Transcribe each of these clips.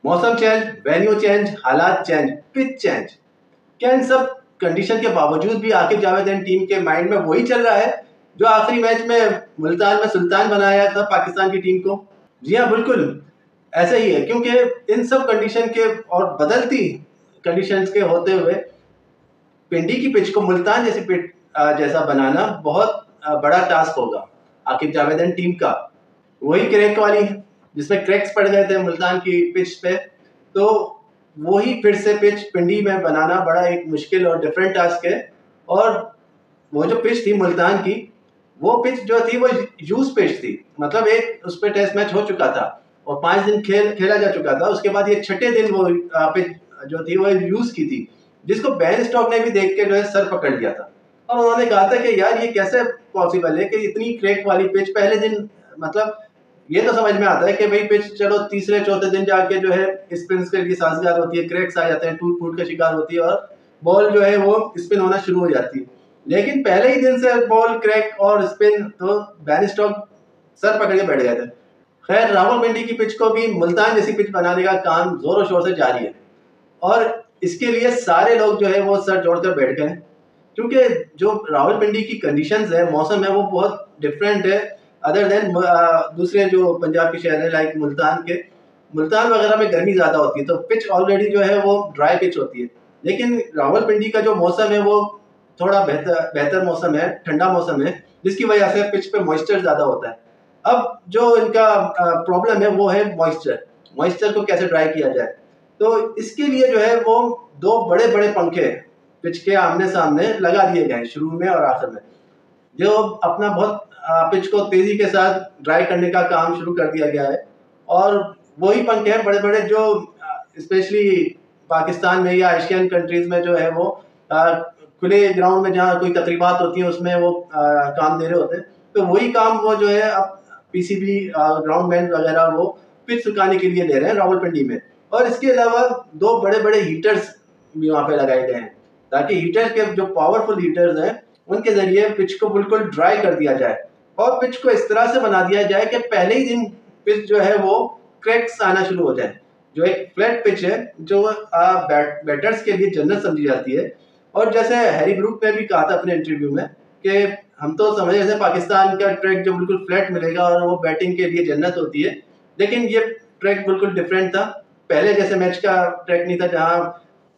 मौसम change, venue change, हालात change, pitch change, क्या इन सब कंडीशन के बावजूद भी आकिब जावेद टीम के माइंड में वही चल रहा है जो आखिरी मैच में मुल्तान में सुल्तान बनाया था पाकिस्तान की टीम को? जी हाँ, बिल्कुल ऐसा ही है, क्योंकि इन सब कंडीशन के और बदलती कंडीशंस के होते हुए पिंडी की पिच को मुल्तान जैसी पिच जैसा बनाना बहुत बड़ा टास्क होगा आकिब जावेद टीम का। वही क्रैक वाली जिसमें क्रैक्स पड़ गए थे मुल्तान की पिच पे, तो वही फिर से पिच पिंडी में बनाना बड़ा एक मुश्किल और डिफरेंट टास्क है। और वो जो पिच थी मुल्तान की, वो पिच जो थी वो यूज पिच थी, मतलब एक उस पर टेस्ट मैच हो चुका था और 5 दिन खेला जा चुका था। उसके बाद ये छठे दिन वो पिच जो थी वो यूज की थी, जिसको बेन स्टोक्स ने भी देख के जो है सर पकड़ लिया था। और उन्होंने कहा था कि यार ये कैसे पॉसिबल है कि इतनी क्रैक वाली पिच पहले दिन, मतलब ये तो समझ में आता है कि भाई पिच चलो तीसरे चौथे दिन जाके जो है स्पिन के लिए साजगार होती है, क्रैक्स आ जाते हैं, टूट फूट का शिकार होती है और बॉल जो है वो स्पिन होना शुरू हो जाती है। लेकिन पहले ही दिन से बॉल क्रैक और स्पिन, तो बेन स्टोक्स सर पकड़ के बैठ गए थे। खैर, रावलपिंडी की पिच को भी मुल्तान जैसी पिच बनाने का काम जोरों शोर से जारी है और इसके लिए सारे लोग जो है वो सर जोड़कर बैठ गए, क्योंकि जो रावलपिंडी की कंडीशंस है, मौसम है, वो बहुत डिफरेंट है अदर देन दूसरे जो पंजाब के शहर है लाइक मुल्तान के। मुल्तान वगैरह में गर्मी ज़्यादा होती है तो पिच ऑलरेडी जो है वो ड्राई पिच होती है, लेकिन रावलपिंडी का जो मौसम है वो थोड़ा बेहतर मौसम है, ठंडा मौसम है, जिसकी वजह से पिच पे मॉइस्चर ज़्यादा होता है। अब जो इनका प्रॉब्लम है वो है मॉइस्चर को कैसे ड्राई किया जाए। तो इसके लिए जो है वो दो बड़े बड़े पंखे पिच के आमने सामने लगा दिए गए शुरू में और आखिर में, जो अपना बहुत पिच को तेजी के साथ ड्राई करने का काम शुरू कर दिया गया है। और वही पंखे हैं बड़े बड़े जो स्पेशली पाकिस्तान में या एशियन कंट्रीज में जो है वो खुले ग्राउंड में जहाँ कोई तकरीबात होती है उसमें वो काम दे रहे होते हैं। तो वही काम वो जो है अब पीसीबी ग्राउंड मैन वगैरह वो पिच सुखाने के लिए ले रहे हैं रावलपिंडी में। और इसके अलावा दो बड़े बड़े हीटर्स भी वहाँ पे लगाए गए हैं, ताकि हीटर के जो पावरफुल हीटर्स हैं उनके जरिए पिच को बिल्कुल ड्राई कर दिया जाए और पिच को इस तरह से बना दिया जाए कि पहले ही दिन पिच जो है वो क्रैक्स आना शुरू हो जाए। जो एक फ्लैट पिच है जो बैटर्स के लिए जन्नत समझी जाती है। और जैसे हैरी ब्रूक ने भी कहा था अपने इंटरव्यू में कि हम तो समझ रहे थे पाकिस्तान का ट्रैक जो बिल्कुल फ्लैट मिलेगा और वो बैटिंग के लिए जन्नत होती है, लेकिन ये ट्रैक बिल्कुल डिफरेंट था। पहले जैसे मैच का ट्रैक नहीं था जहाँ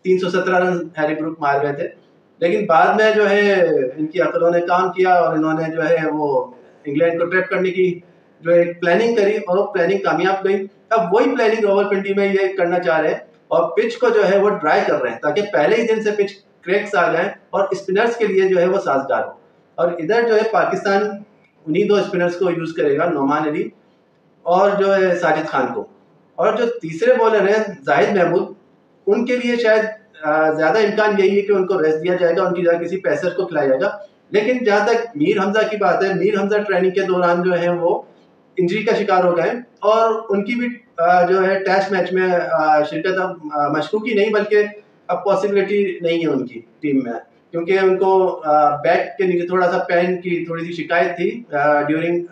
317 रन हैरी ब्रूक मार गए थे, लेकिन बाद में जो है इनकी अकलों ने काम किया और इन्होंने जो है वो इंग्लैंड को ट्रैप करने की जो एक प्लानिंग करी और वो प्लानिंग कामयाब गई। अब वही प्लानिंग रावलपिंडी में ये करना चाह रहे हैं और पिच को जो है वो ड्राई कर रहे हैं ताकि पहले ही दिन से पिच क्रैक्स आ जाए और स्पिनर्स के लिए जो है वो साजगार हो। और इधर जो है पाकिस्तान उन्हीं दो स्पिनर्स को यूज करेगा, नोमान अली और जो है साजिद खान को। और जो तीसरे बॉलर हैं जाहिद महमूद, उनके लिए शायद ज़्यादा इम्कान यही है कि उनको रेस्ट दिया जाएगा, उनकी जगह किसी पेसर को खिलाया जाएगा। लेकिन जहाँ तक मीर हमजा की बात है, मीर हमजा ट्रेनिंग के दौरान जो है वो इंजरी का शिकार हो गए और उनकी भी जो है टेस्ट मैच में शिरकत अब मशकूकी नहीं बल्कि अब पॉसिबिलिटी नहीं है उनकी टीम में, क्योंकि उनको बैक के नीचे थोड़ा सा पेन की थोड़ी सी शिकायत थी ड्यूरिंग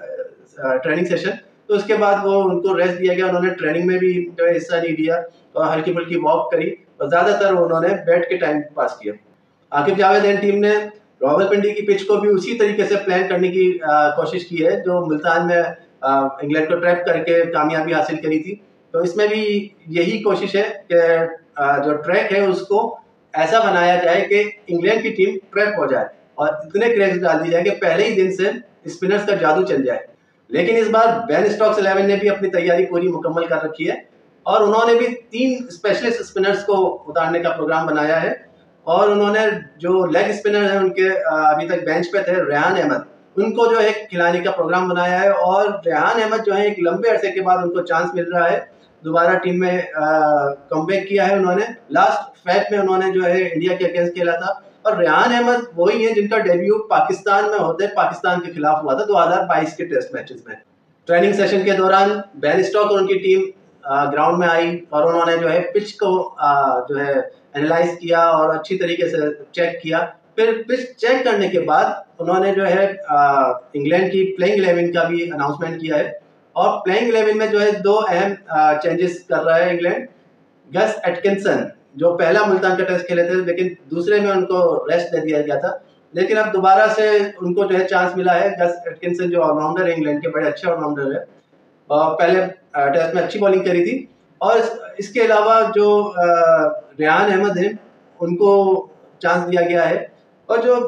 ट्रेनिंग सेशन। तो उसके बाद वो उनको रेस्ट दिया गया, उन्होंने ट्रेनिंग में भी जो है हिस्सा नहीं लिया और हल्की फुल्की वॉक करी और ज़्यादातर उन्होंने बैठ के टाइम पास किया। आकिब जावेद टीम ने रावलपिंडी की पिच को भी उसी तरीके से प्लान करने की कोशिश की है जो मुल्तान में इंग्लैंड को ट्रैप करके कामयाबी हासिल करी थी। तो इसमें भी यही कोशिश है कि जो ट्रैक है उसको ऐसा बनाया जाए कि इंग्लैंड की टीम ट्रैप हो जाए और इतने क्रैक्स डाल दिए जाए कि पहले ही दिन से स्पिनर्स का जादू चल जाए। लेकिन इस बार बेन स्टोक्स 11 ने भी अपनी तैयारी पूरी मुकम्मल कर रखी है और उन्होंने भी 3 स्पेशलिस्ट स्पिनर्स को उतारने का प्रोग्राम बनाया है। और उन्होंने जो लेग स्पिनर हैं उनके अभी तक बेंच पे थे रेहान अहमद, उनको जो है खिलाने का प्रोग्राम बनाया है। और रेहान अहमद जो है एक लंबे अरसे के बाद उनको चांस मिल रहा है, दोबारा टीम में कमबैक किया है उन्होंने। लास्ट फैट में उन्होंने जो है इंडिया के अगेंस्ट खेला था और रेहान अहमद वही है जिनका डेब्यू पाकिस्तान में होते पाकिस्तान के खिलाफ हुआ था 2022 के टेस्ट मैचेस में। ट्रेनिंग सेशन के दौरान बेन स्टोक्स और उनकी टीम ग्राउंड में आई और उन्होंने जो है पिच को जो है एनालाइज किया और अच्छी तरीके से चेक किया। फिर पिच चेक करने के बाद उन्होंने जो है इंग्लैंड की प्लेइंग 11 का भी अनाउंसमेंट किया है। और प्लेइंग 11 में जो है 2 अहम चेंजेस कर रहा है इंग्लैंड। गस एटकिंसन जो पहला मुल्तान का टेस्ट खेले थे, लेकिन दूसरे में उनको रेस्ट दे दिया गया था, लेकिन अब दोबारा से उनको जो है चांस मिला है। गस एटकिंसन जो ऑलराउंडर है, इंग्लैंड के बड़े अच्छे ऑलराउंडर है, पहले टेस्ट में अच्छी बॉलिंग करी थी। और इसके अलावा जो रेहान अहमद हैं उनको चांस दिया गया है, और जो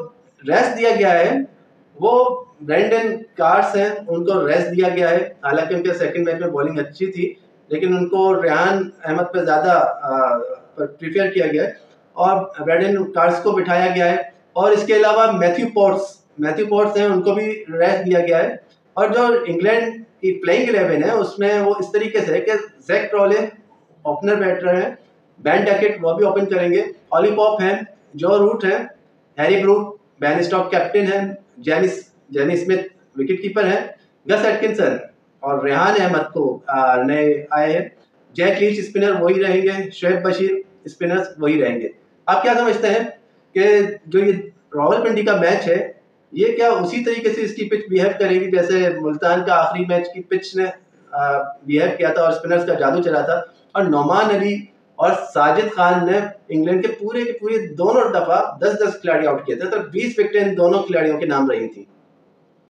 रेस्ट दिया गया है वो ब्रेंडन कार्स हैं, उनको रेस्ट दिया गया है। हालांकि उनके सेकंड मैच में बॉलिंग अच्छी थी, लेकिन उनको रेहान अहमद पे ज़्यादा प्रीफर किया गया है और ब्रेंडन कार्स को बिठाया गया है। और इसके अलावा मैथ्यू पॉट्स हैं, उनको भी रेस्ट दिया गया है। और जो इंग्लैंड की प्लेइंग 11 है उसमें वो इस तरीके से है कि जैक क्रॉले ओपनर बैटर हैं, बैन डैकेट वो भी ओपन करेंगे, ऑली पॉप हैं, जो रूट हैं, Harry Brook, ban stock captain हैं, जेनी स्मिथ विकेट कीपर हैं, गस एटकिंसन और रेहान अहमद को नए आए हैं, जैक लीच स्पिनर वही रहेंगे, शोएब बशीर स्पिनर्स वही रहेंगे। आप क्या समझते हैं कि जो ये रावलपिंडी का मैच है, ये क्या उसी तरीके से इसकी पिच बिहेव करेगी जैसे मुल्तान का आखिरी मैच की पिच ने बिहेव किया था और स्पिनर्स का जादू चला था, और नोमान अली और साजिद खान ने इंग्लैंड के पूरे दोनों दफा 10-10 खिलाड़ी आउट किए थे, तो 20 विकेटें इन दोनों खिलाड़ियों के नाम रही थी।